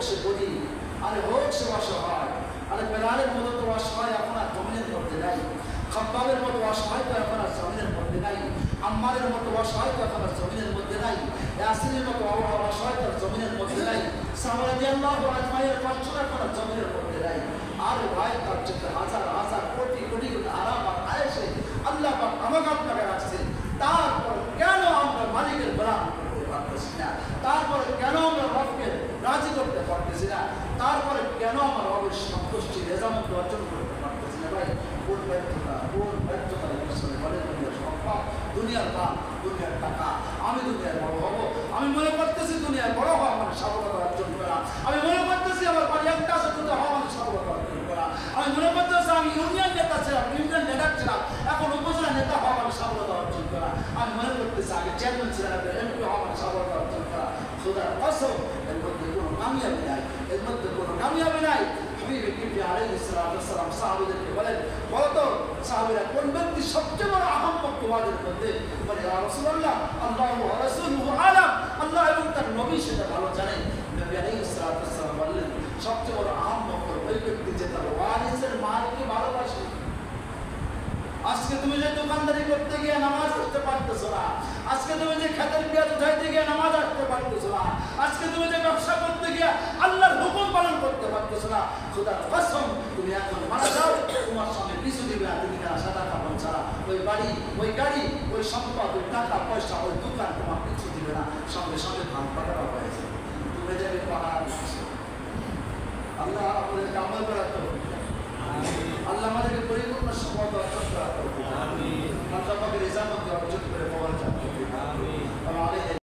সে গরিব, আরে হোক সে অসহায়। আরে বেলালের মতো তো অসহায় আপনার জমিনের মধ্যে নাই, খাব্বাবের মতো অসহায় তো এখন আর জমিনের মধ্যে নাই, আম্মারের মতো অসহায় তো এখন আর জমিনের মধ্যে নাই, ইয়াসিনের মতো অসহায় তো জমিনের মধ্যে নাই, সাহাবা রাদিয়াল্লাহু আজমাইনের কষ্টটা এখন আর জমিনের মধ্যে নাই। আর ভাই তার চেয়ে হাজার হাজার কোটি কোটি আরাম আর আয়েশে আল্লাহ পাক আমাকে আপনাকে রাখছে। তারপর কেন আমরা মালিকের গোলাম করতে পারতেছি না? তারপরে কেন আমরা রবকে রাজি করতে পারতেছি না? তারপরে কেন আমরা রবের সন্তুষ্টি রেজামত অর্জন করতে পারতেছি না? ভাই কোন ব্যর্থতার পিছনে বলে দুনিয়ার সম্পদ, দুনিয়ার দাম, দুনিয়ার টাকা, আমি দুনিয়ার বড় হবো, আমি মনে করতেছি দুনিয়ার বড় হওয়া মানে সফলতা অর্জন করা, আমি মনে করতেছি আমার বাড়ি একটা আছে দুটো হওয়া মানে সফলতা অর্জন করা, আমি মনে করতেছি আমি ইউনিয়ন নেতা ছিলাম, ইউনিয়ন লিডার ছিলাম, এখন উপজেলা নেতা হওয়া মানে সফলতা অর্জন করা, আমি মনে করতেছি আগে চেয়ারম্যান ছিলাম, এমপি হওয়া মানে সফলতা অর্জন করা। খোদার কসম, এর মধ্যে কোনো কামিয়াবি নাই, এর মধ্যে কোনো কামিয়াবি নাই। হাবিব কিবরি আলাইহিস সালাম সাহাবীদেরকে বলেন, বলতো সাহাবীরা কোন ব্যক্তি সবচেয়ে বড় আহম্মক তোমাদের মধ্যে? বলে ইয়া রাসূলুল্লাহ আল্লাহু ওয়া রাসূলুহু আলাম, আল্লাহ এবং তার নবী সেটা ভালো জানেন। নবী আলাইহিস সালাম বললেন সবচেয়ে বড় আহম্মক ওই ব্যক্তি যে তার ওয়ারিসের মালকে ভালোবাসে। আজকে তুমি যে দোকানদারি করতে গিয়ে নামাজ পড়তে পারতেছো না, আজকে তুমি যে খেতের পেঁয়াজ উঠাইতে গিয়ে নামাজ আসতে পারতেছো না, আজকে তুমি যে ব্যবসা করতে গিয়ে আল্লাহর হুকুম পালন করতে পারতেছো না, খোদার কসম তুমি এখন মারা যাও, তোমার সামনে পিছু দিবে না তুমি কেনা সাদা কাপড় ছাড়া। ওই বাড়ি, ওই গাড়ি, ওই সম্পদ, ওই টাকা পয়সা, ওই দোকান তোমার পিছু দিবে না, সঙ্গে সঙ্গে ধান পাকানো হয়েছে, তুমি যাবে পাহাড়। আল্লাহ আপনাদেরকে আমল করাতে হবে, আল্লাহ আমাদেরকে পরিপূর্ণ সম্পদ অর্জন করাতে হবে, আল্লাহ পাকের রেজামত অর্জন